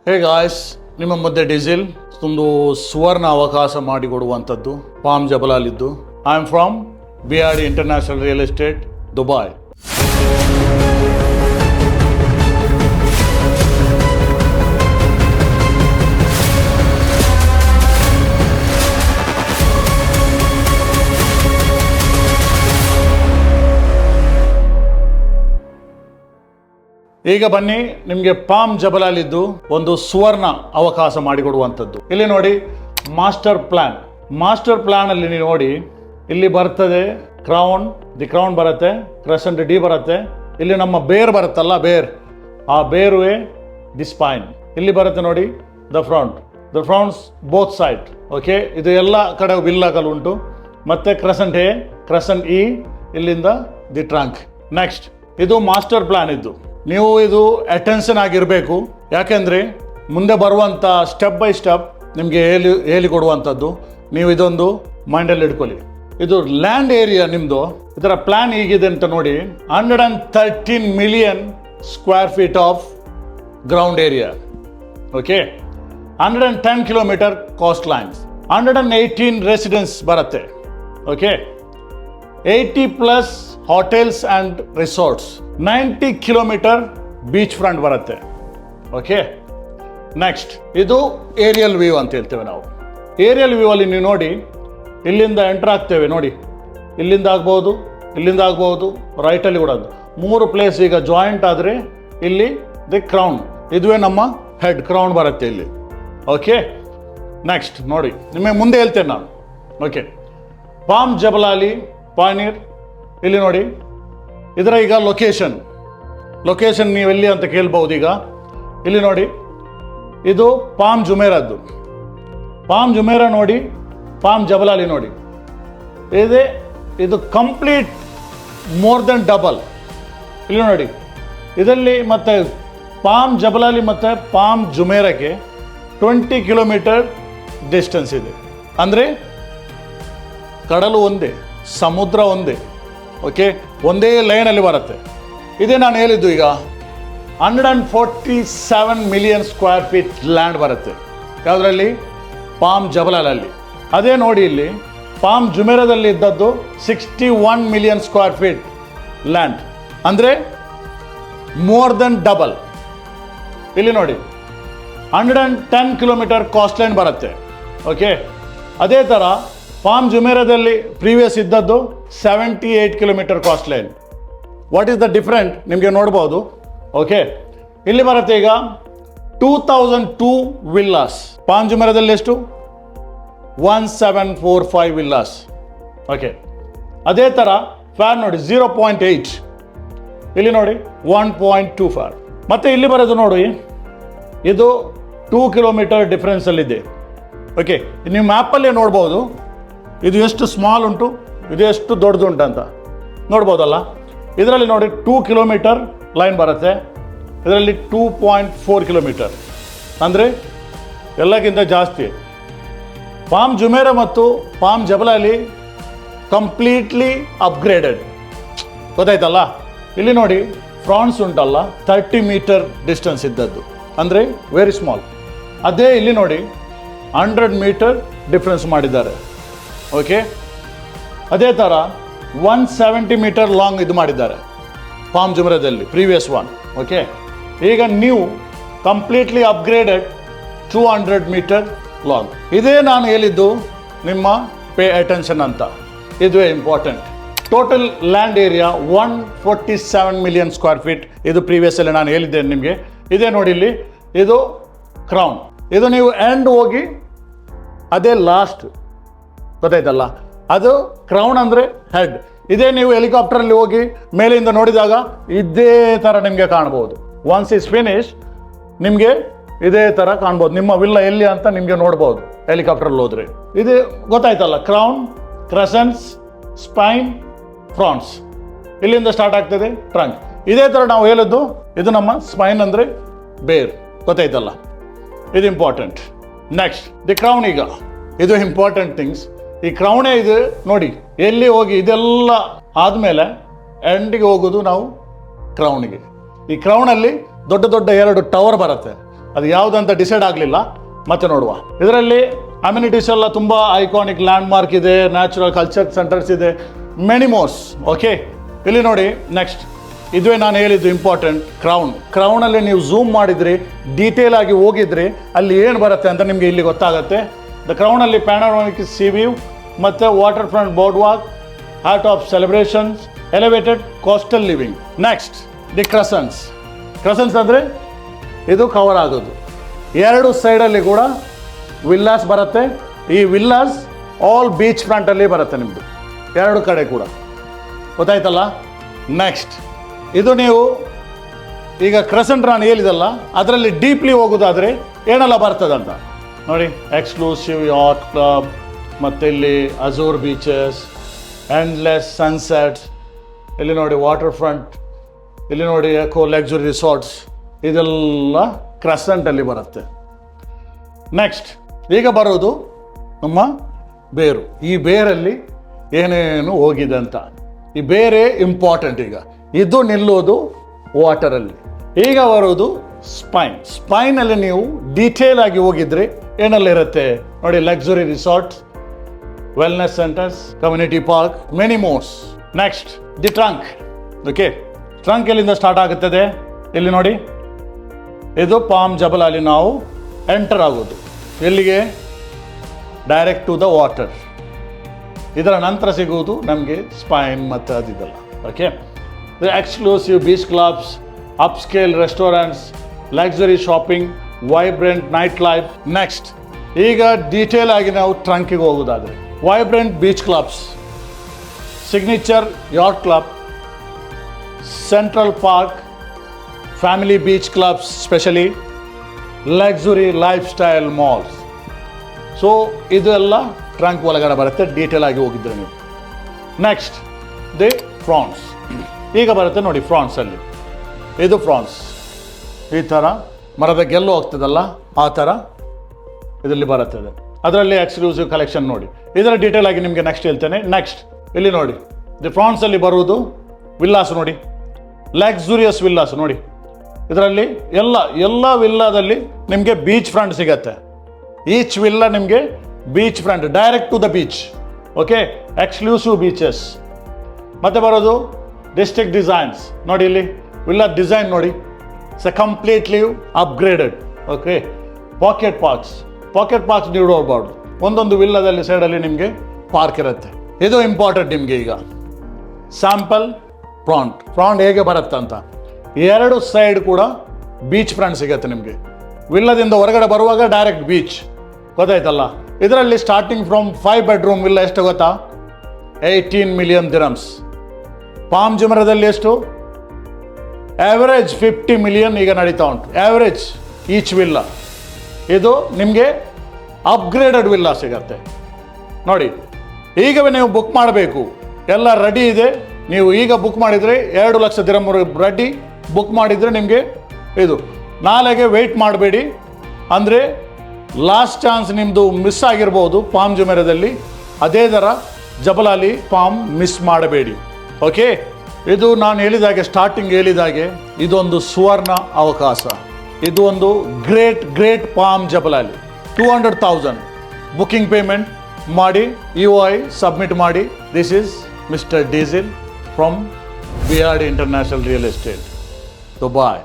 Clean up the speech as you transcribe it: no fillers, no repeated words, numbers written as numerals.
Hey guys, ನಿಮ್ಮ ಮಧ್ಯೆ diesel ಒಂದು ಸುವರ್ಣ ಅವಕಾಶ ಮಾಡಿಕೊಡುವಂಥದ್ದು ಪಾಮ್ ಜಬಲಾಲಿದ್ದು. I am from BRD international real estate, Dubai. ಈಗ ಬನ್ನಿ, ನಿಮಗೆ ಪಾಮ್ ಜಬಲಾಲಿದ್ದು ಒಂದು ಸುವರ್ಣ ಅವಕಾಶ ಮಾಡಿಕೊಡುವಂಥದ್ದು. ಇಲ್ಲಿ ನೋಡಿ, ಮಾಸ್ಟರ್ ಪ್ಲಾನ್ ಅಲ್ಲಿ ನೀವು ನೋಡಿ, ಇಲ್ಲಿ ಬರ್ತದೆ ಕ್ರೌನ್, ದಿ ಕ್ರೌನ್ ಬರುತ್ತೆ, ಕ್ರೆಸೆಂಟ್ ಡಿ ಬರುತ್ತೆ, ಇಲ್ಲಿ ನಮ್ಮ ಬೇರ್ ಬರುತ್ತಲ್ಲ, ಆ ಬೇರುವೆ ದಿ ಸ್ಪೈನ್. ಇಲ್ಲಿ ಬರುತ್ತೆ ನೋಡಿ the fronts both side. Okay, ಇದು ಎಲ್ಲ ಕಡೆ ವಿಲ್ಲಾಗಲ್ ಉಂಟು. ಮತ್ತೆ ಕ್ರೆಸೆಂಟ್ ಎ, ಕ್ರೆಸೆಂಟ್ ಇ, ಇಲ್ಲಿಂದ ದಿ ಟ್ರಂಕ್. ನೆಕ್ಸ್ಟ್, ಇದು ಮಾಸ್ಟರ್ ಪ್ಲಾನ್ ಇದ್ದು. ನೀವು ಇದು ಅಟೆನ್ಷನ್ ಆಗಿರಬೇಕು, ಯಾಕೆಂದರೆ ಮುಂದೆ ಬರುವಂಥ ಸ್ಟೆಪ್ ಬೈ ಸ್ಟೆಪ್ ನಿಮಗೆ ಹೇಳಿಕೊಡುವಂಥದ್ದು. ನೀವು ಇದೊಂದು ಮೈಂಡಲ್ಲಿ ಇಟ್ಕೊಳ್ಳಿ. ಇದು ಲ್ಯಾಂಡ್ ಏರಿಯಾ ನಿಮ್ಮದು. ಇದರ ಪ್ಲಾನ್ ಹೀಗಿದೆ ಅಂತ ನೋಡಿ, 113 million square feet of ground area. Okay, 110 kilometre coast lines, 118 residence ಬರುತ್ತೆ. Okay, 80+ hotels and resorts, 90 kilometre beach front ಬರುತ್ತೆ. ಓಕೆ, ನೆಕ್ಸ್ಟ್ ಇದು ಏರಿಯಲ್ ವ್ಯೂ ಅಂತ ಹೇಳ್ತೇವೆ ನಾವು. ಏರಿಯಲ್ ವ್ಯೂ ಅಲ್ಲಿ ನೀವು ನೋಡಿ, ಇಲ್ಲಿಂದ ಎಂಟರ್ ಆಗ್ತೇವೆ ನೋಡಿ, ಇಲ್ಲಿಂದ ಆಗ್ಬೋದು, ರೈಟಲ್ಲಿ ಕೂಡ 3 ಪ್ಲೇಸ್ ಈಗ ಜಾಯಿಂಟ್ ಆದರೆ ಇಲ್ಲಿ ದಿ ಕ್ರೌನ್, ಇದುವೇ ನಮ್ಮ ಹೆಡ್ ಕ್ರೌನ್ ಬರುತ್ತೆ ಇಲ್ಲಿ. ಓಕೆ, ನೆಕ್ಸ್ಟ್ ನೋಡಿ, ನಿಮಗೆ ಮುಂದೆ ಹೇಳ್ತೇನೆ ನಾನು. ಓಕೆ, ಪಾಮ್ ಜಬಲಾಲಿ ಪಾನೀರ್, ಇಲ್ಲಿ ನೋಡಿ, ಇದರ ಈಗ ಲೊಕೇಶನ್ ನೀವೆಲ್ಲಿ ಅಂತ ಕೇಳ್ಬೋದು. ಈಗ ಇಲ್ಲಿ ನೋಡಿ, ಇದು ಪಾಮ್ ಜುಮೇರದ್ದು. ಪಾಮ್ ಜುಮೇರಾ ನೋಡಿ, ಪಾಮ್ ಜಬಲಾಲಿ ನೋಡಿ, ಇದು ಕಂಪ್ಲೀಟ್ ಮೋರ್ ದೆನ್ ಡಬಲ್. ಇಲ್ಲಿ ನೋಡಿ, ಇದರಲ್ಲಿ ಮತ್ತೆ ಪಾಮ್ ಜಬಲಾಲಿ ಮತ್ತು ಪಾಮ್ ಜುಮೇರಕ್ಕೆ 20 ಕಿಲೋಮೀಟರ್ ಡಿಸ್ಟೆನ್ಸ್ ಇದೆ. ಅಂದರೆ ಕಡಲು ಒಂದೇ, ಸಮುದ್ರ ಒಂದೇ. ಓಕೆ, ಒಂದೇ ಲೈನಲ್ಲಿ ಬರುತ್ತೆ. ಇದೇ ನಾನು ಹೇಳಿದ್ದು. ಈಗ 147 ಮಿಲಿಯನ್ ಸ್ಕ್ವೇರ್ ಫೀಟ್ ಲ್ಯಾಂಡ್ ಬರುತ್ತೆ. ಯಾವುದರಲ್ಲಿ? ಪಾಮ್ ಜಬಲಾಲಲ್ಲಿ. ಅದೇ ನೋಡಿ, ಇಲ್ಲಿ ಪಾಮ್ ಜುಮೇರದಲ್ಲಿ ಇದ್ದದ್ದು 61 ಮಿಲಿಯನ್ ಸ್ಕ್ವೇರ್ ಫೀಟ್ ಲ್ಯಾಂಡ್, ಅಂದರೆ ಮೋರ್ ದೆನ್ ಡಬಲ್. ಇಲ್ಲಿ ನೋಡಿ, 110 ಕಿಲೋಮೀಟರ್ ಕಾಸ್ಟ್ ಲೈನ್ ಬರುತ್ತೆ. ಓಕೆ, ಅದೇ ಥರ ಪಾಮ್ ಜುಮೇರದಲ್ಲಿ ಪ್ರೀವಿಯಸ್ ಇದ್ದದ್ದು 78 kilometre cost line. What is the different ನಿಮಗೆ ನೋಡ್ಬೋದು. ಓಕೆ, ಇಲ್ಲಿ ಬರುತ್ತೆ ಈಗ 2002 ವಿಲ್ಲಾಸ್. ಪಾಮ್ ಜುಮೇರದಲ್ಲಿ ಎಷ್ಟು? 1745 ವಿಲ್ಲಾಸ್. ಓಕೆ, ಅದೇ ಥರ ಫ್ಯಾರ್ ನೋಡಿ 0.8, ಇಲ್ಲಿ ನೋಡಿ 1.25. ಮತ್ತು ಇಲ್ಲಿ ಬರೋದು ನೋಡಿ, ಇದು 2 ಕಿಲೋಮೀಟರ್ ಡಿಫ್ರೆನ್ಸಲ್ಲಿದೆ. ಓಕೆ, ನೀವು ಮ್ಯಾಪಲ್ಲೇ ನೋಡ್ಬೋದು ಇದು ಎಷ್ಟು ಸ್ಮಾಲ್ ಉಂಟು, ಇದು ಎಷ್ಟು ದೊಡ್ಡದುಂಟು ಅಂತ ನೋಡ್ಬೋದಲ್ಲ. ಇದರಲ್ಲಿ ನೋಡಿ 2 ಕಿಲೋಮೀಟರ್ ಲೈನ್ ಬರುತ್ತೆ, ಇದರಲ್ಲಿ 2.4 ಕಿಲೋಮೀಟರ್, ಅಂದರೆ ಎಲ್ಲಕ್ಕಿಂತ ಜಾಸ್ತಿ. ಪಾಮ್ ಜುಮೇರಾ ಮತ್ತು ಪಾಮ್ ಜಬಲಾಲಿ ಕಂಪ್ಲೀಟ್ಲಿ ಅಪ್ಗ್ರೇಡೆಡ್, ಗೊತ್ತಾಯ್ತಲ್ಲ. ಇಲ್ಲಿ ನೋಡಿ, ಫ್ರಾನ್ಸ್ ಉಂಟಲ್ಲ, 30 ಮೀಟರ್ ಡಿಸ್ಟೆನ್ಸ್ ಇದ್ದದ್ದು, ಅಂದರೆ ವೆರಿ ಸ್ಮಾಲ್. ಅದೇ ಇಲ್ಲಿ ನೋಡಿ 100 ಮೀಟರ್ ಡಿಫ್ರೆನ್ಸ್ ಮಾಡಿದ್ದಾರೆ. ಓಕೆ, ಅದೇ ಥರ 170 ಮೀಟರ್ ಲಾಂಗ್ ಇದು ಮಾಡಿದ್ದಾರೆ ಪಾಮ್ ಜುಮೇರಾದಲ್ಲಿ, ಪ್ರೀವಿಯಸ್ ಒನ್. ಓಕೆ, ಈಗ ನೀವು ಕಂಪ್ಲೀಟ್ಲಿ ಅಪ್ಗ್ರೇಡೆಡ್ 200 ಮೀಟರ್ ಲಾಂಗ್. ಇದೇ ನಾನು ಹೇಳಿದ್ದು ನಿಮ್ಮ ಪೇ ಅಟೆನ್ಷನ್ ಅಂತ, ಇದುವೇ important. Total land area 147 million square feet. ಇದು ಪ್ರೀವಿಯಸ್ಸಲ್ಲಿ ನಾನು ಹೇಳಿದ್ದೇನೆ ನಿಮಗೆ. ಇದೇ ನೋಡಿ, ಇಲ್ಲಿ ಇದು ಕ್ರೌನ್. ಇದು ನೀವು ಎಂಡ್ ಹೋಗಿ ಅದೇ ಲಾಸ್ಟ್, ಗೊತ್ತಾಯ್ತಲ್ಲ, ಅದು ಕ್ರೌನ್ ಅಂದರೆ ಹೆಡ್. ಇದೇ ನೀವು ಹೆಲಿಕಾಪ್ಟರಲ್ಲಿ ಹೋಗಿ ಮೇಲಿಂದ ನೋಡಿದಾಗ ಇದೇ ಥರ ನಿಮಗೆ ಕಾಣ್ಬೋದು. ಒನ್ಸ್ ಇಸ್ ಫಿನಿಶ್, ನಿಮಗೆ ಇದೇ ಥರ ಕಾಣ್ಬೋದು. ನಿಮ್ಮ ವಿಲ್ಲ ಎಲ್ಲಿ ಅಂತ ನಿಮಗೆ ನೋಡ್ಬೋದು ಹೆಲಿಕಾಪ್ಟರಲ್ಲಿ ಹೋದರೆ. ಇದು ಗೊತ್ತಾಯ್ತಲ್ಲ, ಕ್ರೌನ್, ಕ್ರೆಸೆಂಟ್ಸ್, ಸ್ಪೈನ್, ಫ್ರಾನ್ಸ್, ಇಲ್ಲಿಂದ ಸ್ಟಾರ್ಟ್ ಆಗ್ತದೆ ಟ್ರಂಕ್. ಇದೇ ಥರ ನಾವು ಹೇಳಿದ್ದು, ಇದು ನಮ್ಮ ಸ್ಪೈನ್ ಅಂದರೆ ಬೇರ್, ಗೊತ್ತಾಯ್ತಲ್ಲ, ಇದು ಇಂಪಾರ್ಟೆಂಟ್. Next the crown. ಈಗ ಇದು ಇಂಪಾರ್ಟೆಂಟ್ ಥಿಂಗ್ಸ್. ಈ ಕ್ರೌನೇ ಇದು ನೋಡಿ, ಎಲ್ಲಿ ಹೋಗಿ ಇದೆಲ್ಲ ಆದಮೇಲೆ ಎಂಡಿಗೆ ಹೋಗೋದು ನಾವು ಕ್ರೌನಿಗೆ. ಈ ಕ್ರೌನಲ್ಲಿ ದೊಡ್ಡ 2 ಟವರ್ ಬರುತ್ತೆ. ಅದು ಯಾವುದಂತ ಡಿಸೈಡ್ ಆಗಲಿಲ್ಲ, ಮತ್ತೆ ನೋಡುವ. ಇದರಲ್ಲಿ ಅಮ್ಯುನಿಟೀಸ್ ಎಲ್ಲ ತುಂಬ ಐಕಾನಿಕ್ ಲ್ಯಾಂಡ್ ಮಾರ್ಕ್ ಇದೆ, ನ್ಯಾಚುರಲ್ ಕಲ್ಚರ್ ಸೆಂಟರ್ಸ್ ಇದೆ, ಮೆನಿ ಮೋರ್ಸ್. ಓಕೆ, ಇಲ್ಲಿ ನೋಡಿ ನೆಕ್ಸ್ಟ್, ಇದುವೇ ನಾನು ಹೇಳಿದ್ದು ಇಂಪಾರ್ಟೆಂಟ್, ಕ್ರೌನಲ್ಲಿ ನೀವು ಝೂಮ್ ಮಾಡಿದ್ರಿ, ಡೀಟೇಲ್ ಆಗಿ ಹೋಗಿದ್ರಿ, ಅಲ್ಲಿ ಏನು ಬರುತ್ತೆ ಅಂತ ನಿಮಗೆ ಇಲ್ಲಿ ಗೊತ್ತಾಗುತ್ತೆ. ದ ಕ್ರೌನಲ್ಲಿ ಪ್ಯಾನೋರಾಮಿಕ್ ಸೀ ವ್ಯೂ ಮತ್ತು water front board walk, heart of celebrations, elevated coastal living. Next the crescents ಅಂದರೆ ಇದು ಕವರ್ ಆಗೋದು, ಎರಡು ಸೈಡಲ್ಲಿ ಕೂಡ ವಿಲ್ಲಾಸ್ ಬರುತ್ತೆ. ಈ ವಿಲ್ಲಾಸ್ ಆಲ್ ಬೀಚ್ ಫ್ರಂಟಲ್ಲಿ ಬರುತ್ತೆ ನಿಮ್ಮದು, ಎರಡು ಕಡೆ ಕೂಡ, ಗೊತ್ತಾಯ್ತಲ್ಲ. ನೆಕ್ಸ್ಟ್ ಇದು ನೀವು ಈಗ ಕ್ರೆಸೆಂಟ್ ನಾನು ಹೇಳಿದಲ್ಲ, ಅದರಲ್ಲಿ ಡೀಪ್ಲಿ ಹೋಗೋದಾದರೆ ಏನೆಲ್ಲ ಬರ್ತದಂತ ನೋಡಿ. ಎಕ್ಸ್ಕ್ಲೂಸಿವ್ ಯಾಟ್ ಕ್ಲಬ್, ಮತ್ತು ಇಲ್ಲಿ ಅಜೂರ್ ಬೀಚಸ್, ಎಂಡ್ಲೆಸ್ ಸನ್ಸೆಟ್ಸ್, ಇಲ್ಲಿ ನೋಡಿ ವಾಟರ್ ಫ್ರಂಟ್, ಇಲ್ಲಿ ನೋಡಿ ಎಕೋ ಲಕ್ಸುರಿ ರಿಸಾರ್ಟ್ಸ್, ಇದೆಲ್ಲ ಕ್ರೆಸೆಂಟಲ್ಲಿ ಬರುತ್ತೆ. ನೆಕ್ಸ್ಟ್ ಈಗ ಬರೋದು ನಮ್ಮ ಬೇರು. ಈ ಬೇರಲ್ಲಿ ಏನೇನು ಹೋಗಿದೆ ಅಂತ, ಈ ಬೇರೆ ಇಂಪಾರ್ಟೆಂಟ್. ಈಗ ಇದು ನಿಲ್ಲೋದು ವಾಟರಲ್ಲಿ. ಈಗ ಬರೋದು ಸ್ಪೈನಲ್ಲಿ ನೀವು ಡೀಟೇಲ್ ಆಗಿ ಹೋಗಿದ್ರೆ ಏನೆಲ್ಲ ಇರುತ್ತೆ ನೋಡಿ. Luxury resort, wellness centres, community park, many Morse. Next the trunk. Okay, trunk ಎಲ್ಲಿಂದ ಸ್ಟಾರ್ಟ್ ಆಗುತ್ತದೆ ಇಲ್ಲಿ ನೋಡಿ. ಇದು ಪಾಮ್ ಜಬಲಲ್ಲಿ ನಾವು ಎಂಟರ್ ಆಗೋದು, ಎಲ್ಲಿಗೆ? Direct to the water. ಇದರ ನಂತರ ಸಿಗುವುದು ನಮಗೆ ಸ್ಪೈನ್ ಮತ್ತು ಅದಿದೆಲ್ಲ. Okay, the exclusive beach clubs, upscale restaurants, luxury shopping, vibrant night life. Next ಈಗ ಡೀಟೇಲ್ ಆಗಿ ನಾವು ಟ್ರಂಕಿಗೆ ಹೋಗೋದಾದರೆ, vibrant beach clubs, signature yacht club, central park, family beach clubs, specially luxury life style malls. So ಇದೆಲ್ಲ trunk ಒಳಗಡೆ ಬರುತ್ತೆ, detail ಆಗಿ ಹೋಗಿದ್ರೆ ನೀವು. Next the fronds. ಈಗ ಬರುತ್ತೆ ನೋಡಿ ಫ್ರಾನ್ಸಲ್ಲಿ, ಇದು ಫ್ರಾನ್ಸ್. ಈ ಥರ ಮರದ ಗೆಲ್ಲು ಹೋಗ್ತದಲ್ಲ, ಆ ಥರ ಇದರಲ್ಲಿ ಬರುತ್ತದೆ. ಅದರಲ್ಲಿ ಎಕ್ಸ್ಕ್ಲೂಸಿವ್ ಕಲೆಕ್ಷನ್ ನೋಡಿ. ಇದರ ಡೀಟೇಲ್ ಆಗಿ ನಿಮಗೆ ನೆಕ್ಸ್ಟ್ ಹೇಳ್ತೇನೆ. ನೆಕ್ಸ್ಟ್ ಇಲ್ಲಿ ನೋಡಿ, ದಿ ಫ್ರಾನ್ಸಲ್ಲಿ ಬರುವುದು ವಿಲ್ಲಾಸ್ ನೋಡಿ, ಲಕ್ಸುರಿಯಸ್ ವಿಲ್ಲಾಸ್ ನೋಡಿ. ಇದರಲ್ಲಿ ಎಲ್ಲ ವಿಲ್ಲಾದಲ್ಲಿ ನಿಮಗೆ ಬೀಚ್ ಫ್ರಂಟ್ ಸಿಗತ್ತೆ. ಈಚ್ ವಿಲ್ಲಾ ನಿಮಗೆ beach front, direct to the beach. Okay, exclusive beaches. ಮತ್ತೆ ಬರೋದು ಡಿಸ್ಟ್ರಿಕ್ಟ್ ಡಿಸೈನ್ಸ್ ನೋಡಿ. ಇಲ್ಲಿ ವಿಲ್ಲಾ ಡಿಸೈನ್ ನೋಡಿ, it's a completely upgraded. Okay, pocket parks ನೀವು ನೋಡ್ಬಾರ್ದು, ಒಂದೊಂದು ವಿಲ್ಲಾದಲ್ಲಿ ಸೈಡಲ್ಲಿ ನಿಮಗೆ ಪಾರ್ಕ್ ಇರುತ್ತೆ. ಇದು ಇಂಪಾರ್ಟೆಂಟ್ ನಿಮಗೆ. ಈಗ ಸ್ಯಾಂಪಲ್ ಪ್ರಾಂಟ್ ಹೇಗೆ ಬರುತ್ತೆ ಅಂತ, ಎರಡು ಸೈಡ್ ಕೂಡ ಬೀಚ್ ಫ್ರಂಟ್ ಸಿಗುತ್ತೆ ನಿಮಗೆ. ವಿಲ್ಲದಿಂದ ಹೊರಗಡೆ ಬರುವಾಗ ಡೈರೆಕ್ಟ್ ಬೀಚ್, ಗೊತ್ತಾಯ್ತಲ್ಲ. ಇದರಲ್ಲಿ ಸ್ಟಾರ್ಟಿಂಗ್ ಫ್ರಮ್ 5 bedroom ವಿಲ್ಲ ಎಷ್ಟು ಗೊತ್ತಾ? 18 million dirhams. ಪಾಮ್ ಜುಮರದಲ್ಲಿ ಎಷ್ಟು? ಆ್ಯಾವರೇಜ್ 50 million ಈಗ ನಡೀತಾ ಉಂಟು, ಆ್ಯಾವರೇಜ್ ಈಚ್ ವಿಲ್ಲ. ಇದು ನಿಮಗೆ ಅಪ್ಗ್ರೇಡೆಡ್ ವಿಲ್ಲ ಸಿಗತ್ತೆ ನೋಡಿ. ಈಗವೇ ನೀವು ಬುಕ್ ಮಾಡಬೇಕು, ಎಲ್ಲ ರೆಡಿ ಇದೆ. ನೀವು ಈಗ ಬುಕ್ ಮಾಡಿದರೆ 2 ಲಕ್ಷ ದಿರಂ ರೆಡಿ. ಬುಕ್ ಮಾಡಿದರೆ ನಿಮಗೆ ಇದು, ನಾಳೆಗೆ ವೆಯ್ಟ್ ಮಾಡಬೇಡಿ. ಅಂದರೆ ಲಾಸ್ಟ್ ಚಾನ್ಸ್ ನಿಮ್ಮದು ಮಿಸ್ ಆಗಿರ್ಬೋದು ಪಾಮ್ ಜುಮೇರದಲ್ಲಿ. ಅದೇ ಥರ ಜಬಲಾಲಿ ಪಾಮ್ ಮಿಸ್ ಮಾಡಬೇಡಿ. ಓಕೆ, ಇದು ನಾನು ಹೇಳಿದಾಗೆ, ಸ್ಟಾರ್ಟಿಂಗ್ ಹೇಳಿದಾಗೆ, ಇದೊಂದು ಸುವರ್ಣ ಅವಕಾಶ. ಇದು ಒಂದು ಗ್ರೇಟ್ ಪಾಮ್ ಜಬಲಾಲಿ. 200,000 ಬುಕಿಂಗ್ ಪೇಮೆಂಟ್ ಮಾಡಿ, EOI ಸಬ್ಮಿಟ್ ಮಾಡಿ. This is mister diesel from BRD International Real Estate, Dubai.